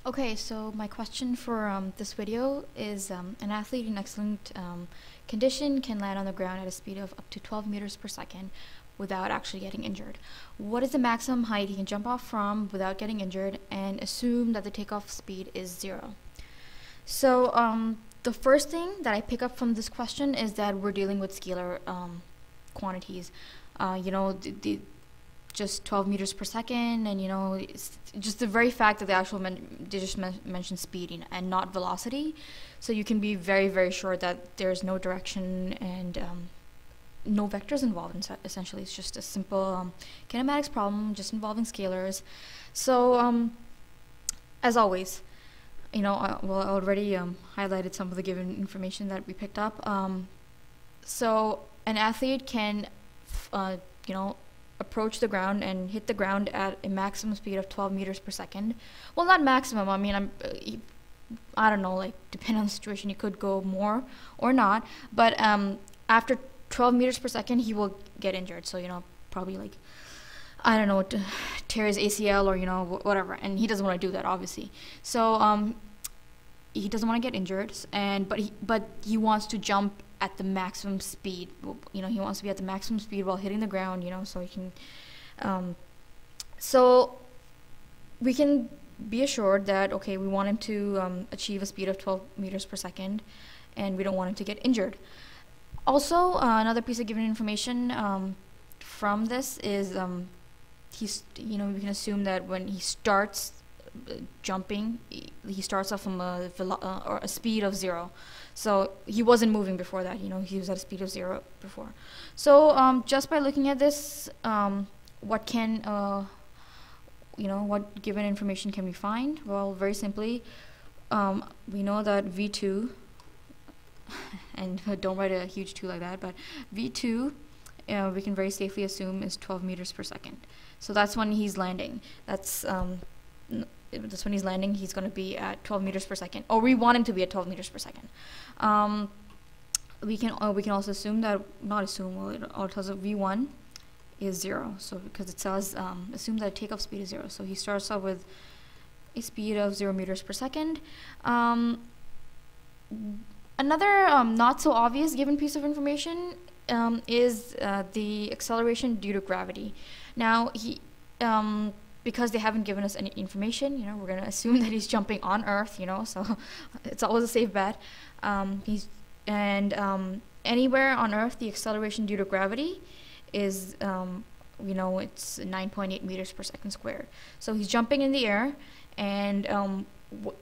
Okay, so my question for this video is an athlete in excellent condition can land on the ground at a speed of up to 12 meters per second without actually getting injured. What is the maximum height he can jump off from without getting injured, and assume that the takeoff speed is 0? So the first thing that I pick up from this question is that we're dealing with scalar quantities. Just 12 meters per second, and it's just the very fact that they actually mentioned speed and not velocity, so you can be very sure that there's no direction and no vectors involved. Essentially, it's just a simple kinematics problem just involving scalars. So as always, I already highlighted some of the given information that we picked up. So an athlete can approach the ground and hit the ground at a maximum speed of 12 meters per second. Well, not maximum. I mean, I don't know, like, depending on the situation, he could go more or not. But after 12 meters per second, he will get injured. So, probably, like, I don't know, tear his ACL or, whatever. And he doesn't want to do that, obviously. So he doesn't want to get injured, but he wants to jump at the maximum speed. He wants to be at the maximum speed while hitting the ground, so he can so we can be assured that, okay, we want him to achieve a speed of 12 meters per second, and we don't want him to get injured. Also, another piece of given information from this is we can assume that when he starts jumping, he starts off from a speed of 0. So he wasn't moving before that. He was at a speed of 0 before. So just by looking at this, what given information can we find? Well, very simply, we know that V2, and don't write a huge 2 like that, but V2 we can very safely assume is 12 meters per second. So that's when he's landing. That's when he's landing, he's going to be at 12 meters per second, or we want him to be at 12 meters per second. We can also assume that, not assume, well, it tells us V1 is 0. So because it says assume that takeoff speed is 0. So he starts off with a speed of 0 meters per second. Another not so obvious given piece of information is the acceleration due to gravity. Now because they haven't given us any information, we're going to assume that he's jumping on Earth, so it's always a safe bet. Anywhere on Earth, the acceleration due to gravity is, it's 9.8 meters per second squared. So he's jumping in the air, and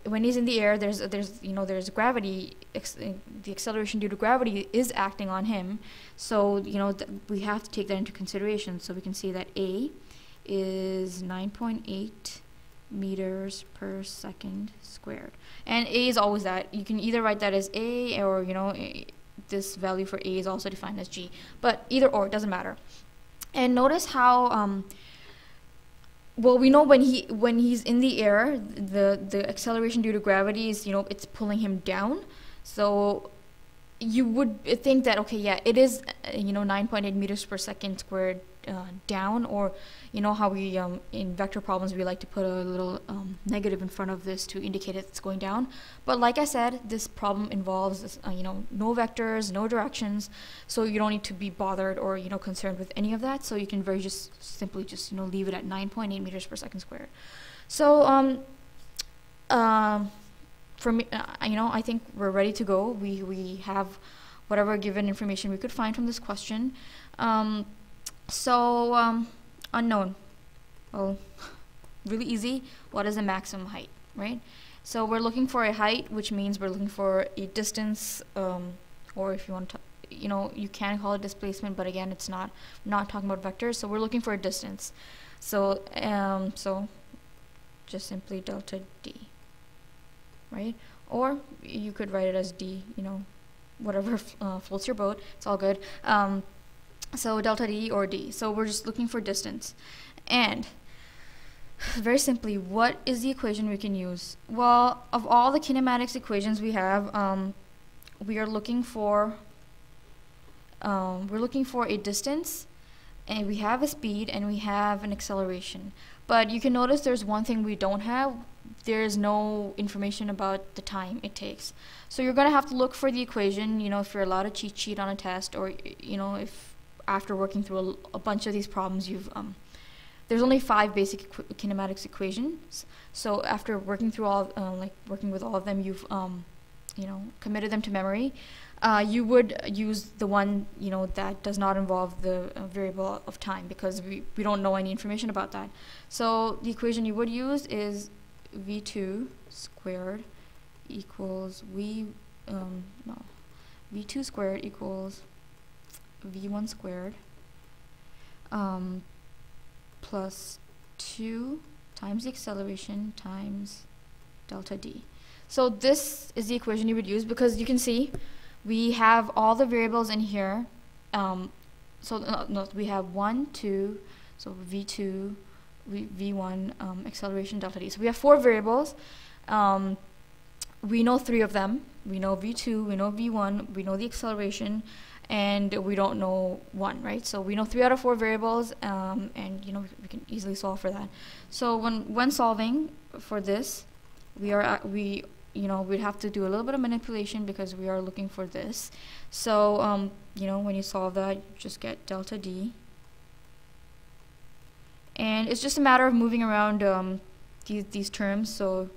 when he's in the air, there's gravity. The acceleration due to gravity is acting on him. So we have to take that into consideration. So we can see that A is 9.8 meters per second squared, and A is always that. You can either write that as A, or this value for A is also defined as G, but either or, it doesn't matter. And notice how well, we know when he's in the air, the acceleration due to gravity is, it's pulling him down. So you would think that, okay, yeah, it is 9.8 meters per second squared down, or how we in vector problems we like to put a little negative in front of this to indicate that it's going down. But like I said, this problem involves no vectors, no directions, so you don't need to be bothered or concerned with any of that. So you can simply leave it at 9.8 meters per second squared. So for me, I think we're ready to go. We have whatever given information we could find from this question. Unknown. Well, really easy. What is the maximum height, right? So we're looking for a height, which means we're looking for a distance, or if you want to, you can call it displacement, but again, it's not talking about vectors. So we're looking for a distance. So just simply delta D, right? Or you could write it as D, whatever floats your boat. It's all good. So delta D or D. So we're just looking for distance. And very simply, what is the equation we can use? Well, of all the kinematics equations we have, we're looking for a distance, and we have a speed, and we have an acceleration. But you can notice there's one thing we don't have. there is no information about the time it takes. So you're going to have to look for the equation, if you're allowed a cheat sheet on a test, or, if after working through a bunch of these problems, there's only 5 basic kinematics equations. So after working through working with all of them, you've, committed them to memory. You would use the one, that does not involve the variable of time, because we don't know any information about that. So the equation you would use is v2 squared equals v2 squared equals v1 squared plus 2 times the acceleration times delta d. So this is the equation you would use, because you can see we have all the variables in here. We have 1, 2, so v2, v1, acceleration, delta d. So we have 4 variables. We know 3 of them. We know v2, we know v1, we know the acceleration, and we don't know 1, right? So we know 3 out of 4 variables, and we can easily solve for that. So when solving for this, we'd have to do a little bit of manipulation, because we are looking for this. So when you solve that, you just get delta d, and it's just a matter of moving around these terms. So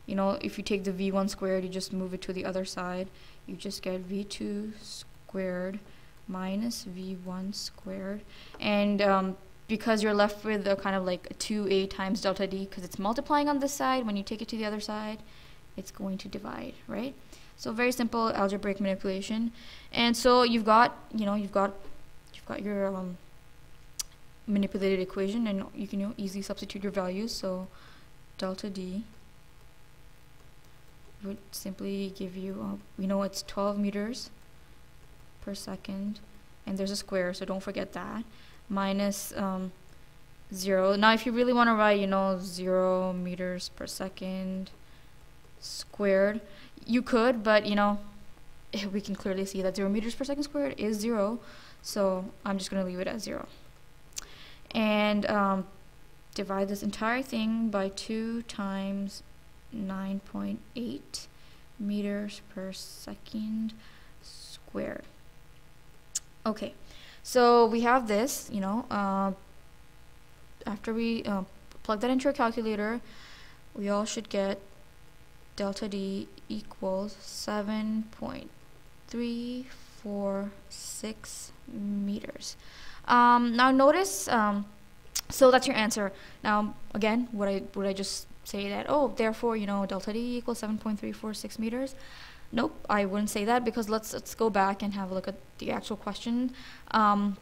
if you take the v1 squared, you just move it to the other side. You just get v2 squared minus v1 squared, and because you're left with a kind of like a 2a times delta d, because it's multiplying on this side, when you take it to the other side, it's going to divide, right? So very simple algebraic manipulation. And so you've got your manipulated equation, and you can easily substitute your values. So delta d would simply give you, it's 12 meters per second, and there's a square, so don't forget that, minus 0. Now if you really want to write, 0 meters per second squared, you could, but we can clearly see that 0 meters per second squared is 0, so I'm just going to leave it at 0. And divide this entire thing by 2 times 9.8 meters per second squared. Okay, so we have this, after we plug that into our calculator, we all should get delta d equals 7.346 meters. Now notice, so that's your answer. Now again, would I just say that, therefore, delta d equals 7.346 meters? Nope, I wouldn't say that, because let's go back and have a look at the actual question. How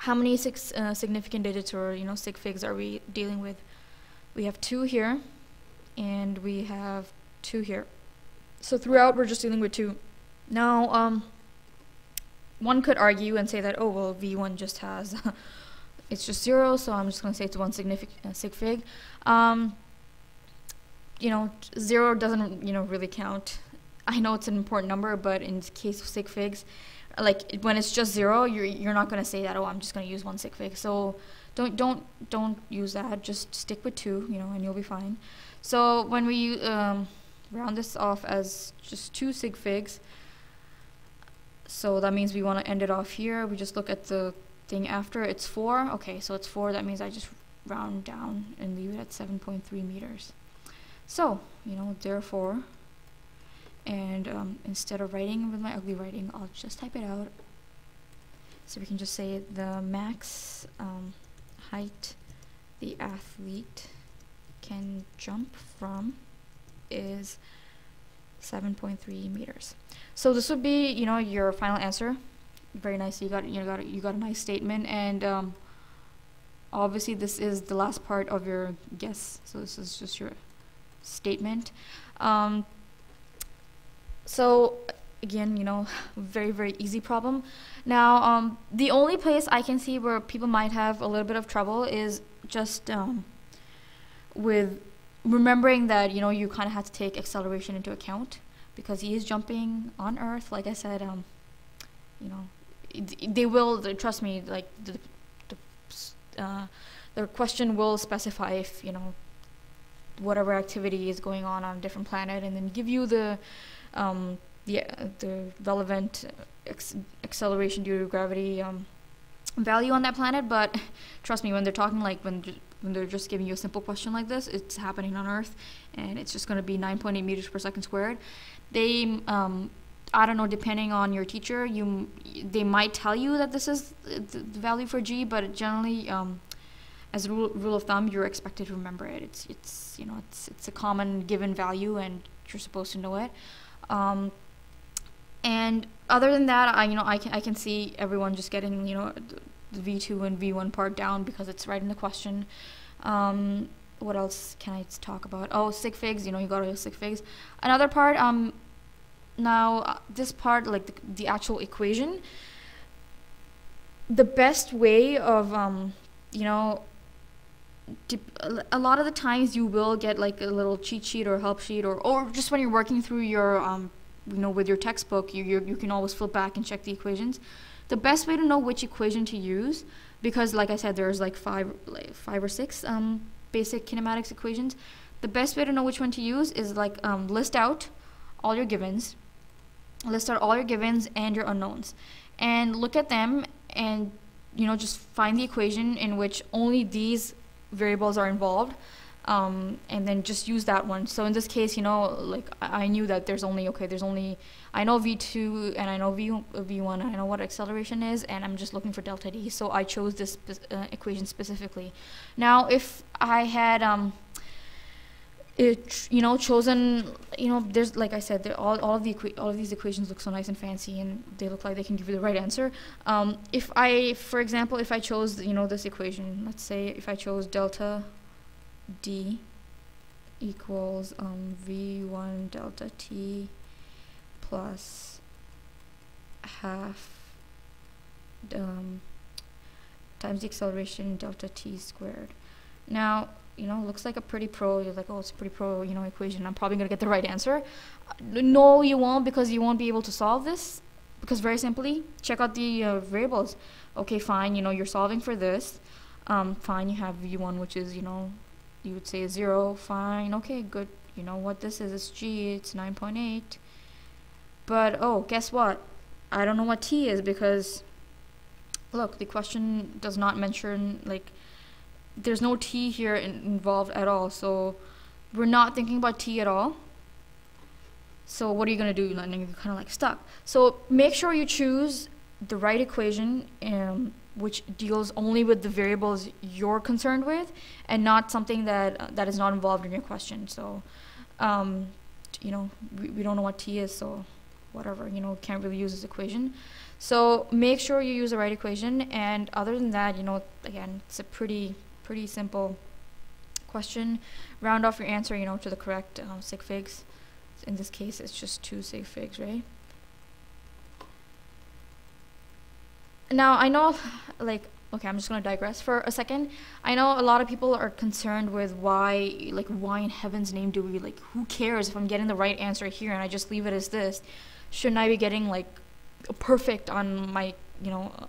many significant digits, or sig figs, are we dealing with? We have 2 here, and we have 2 here. So throughout, we're just dealing with 2. Now, one could argue and say that, v1 just has, it's just 0, so I'm just going to say it's 1 significant sig fig. 0 doesn't, really count. I know it's an important number, but in the case of sig figs, like when it's just 0, you're not going to say that, I'm just going to use 1 sig fig. So don't use that. Just stick with 2, and you'll be fine. So when we round this off as just 2 sig figs, so that means we want to end it off here. We just look at the thing after. It's 4. Okay, so it's 4. That means I just round down and leave it at 7.3 meters. So, therefore, and instead of writing with my ugly writing, I'll just type it out. So we can just say the max height the athlete can jump from is 7.3 meters. So this would be, your final answer. Very nice. You got a nice statement, and obviously this is the last part of your guess. So this is just your statement. So again, very, very easy problem. Now, the only place I can see where people might have a little bit of trouble is just with remembering that, you kind of have to take acceleration into account, because he is jumping on Earth. Like I said, they will, trust me, like the question will specify if, whatever activity is going on a different planet, and then give you the relevant acceleration due to gravity value on that planet. But trust me, when they're talking like when they're just giving you a simple question like this, it's happening on Earth, and it's just going to be 9.8 meters per second squared. They I don't know, depending on your teacher, they might tell you that this is the value for G, but generally, as a rule of thumb, you're expected to remember it. It's a common given value, and you're supposed to know it. And other than that, I can see everyone just getting the V2 and V1 part down because it's right in the question. What else can I talk about? Oh, sig figs. You gotta use sig figs. Another part. Now this part, like the actual equation. The best way of a lot of the times you will get like a little cheat sheet or help sheet, or just when you're working through your with your textbook, you can always flip back and check the equations. The best way to know which equation to use, because like I said, there's like five or six basic kinematics equations. The best way to know which one to use is like list out all your givens and your unknowns, and look at them, and just find the equation in which only these variables are involved, and then just use that one. So in this case, like I knew that I know V2 and I know V1 and I know what acceleration is, and I'm just looking for delta D, so I chose this equation specifically. Now if I had chosen, there's, like I said, all of these equations look so nice and fancy, and they look like they can give you the right answer. For example, if I chose this equation, let's say if I chose delta D equals V1 delta T plus half times the acceleration delta T squared. Now looks like a pretty pro. You're like, oh, it's a pretty pro, equation. I'm probably gonna get the right answer. No, you won't, because you won't be able to solve this. Because very simply, check out the variables. Okay, fine. You're solving for this. Fine. You have V1, which is you would say 0. Fine. Okay, good. You know what this is? It's G. It's 9.8. But oh, guess what? I don't know what T is, because look, the question does not mention, like, there's no T here involved at all, so we're not thinking about T at all. So what are you gonna do? You're kind of like stuck. So make sure you choose the right equation, which deals only with the variables you're concerned with, and not something that is not involved in your question. So we don't know what T is, so whatever, can't really use this equation. So make sure you use the right equation, and other than that, again, it's a pretty simple question. Round off your answer, to the correct sig figs. In this case, it's just 2 sig figs, right? Now, I know, like, okay, I'm just going to digress for a second. I know a lot of people are concerned with why in heaven's name do we, who cares if I'm getting the right answer here and I just leave it as this? Shouldn't I be getting, perfect on my,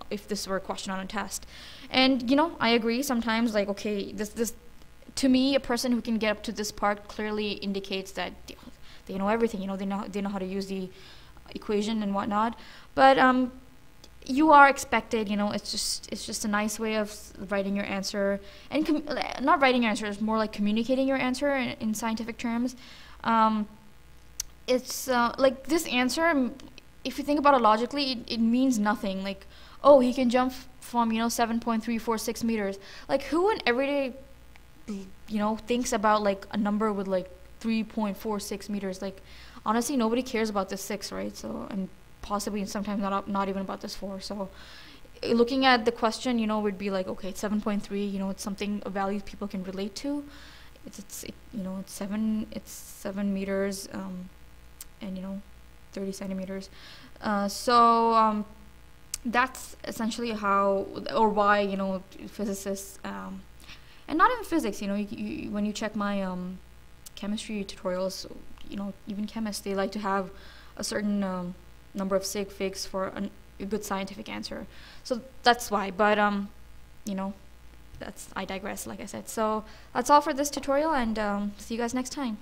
if this were a question on a test? And, I agree sometimes, okay, this, to me, a person who can get up to this part clearly indicates that they know everything, they know how to use the equation and whatnot. But, you are expected, it's just a nice way of writing your answer, and not writing your answer, it's more like communicating your answer in scientific terms. It's like this answer, if you think about it logically, it means nothing. Like, oh, he can jump from 7.346 meters. Like, who in everyday thinks about a number with 3.46 meters? Like, honestly, nobody cares about this 6, right? So, and possibly sometimes not even about this 4. So looking at the question, would be like, okay, it's 7.3, it's something, a value people can relate to. It's 7 meters, and 30 centimeters. So that's essentially how or why physicists, and not even physics, when you check my chemistry tutorials, even chemists, they like to have a certain number of sig figs for a good scientific answer. So that's why. But I digress, like I said. So that's all for this tutorial, and see you guys next time.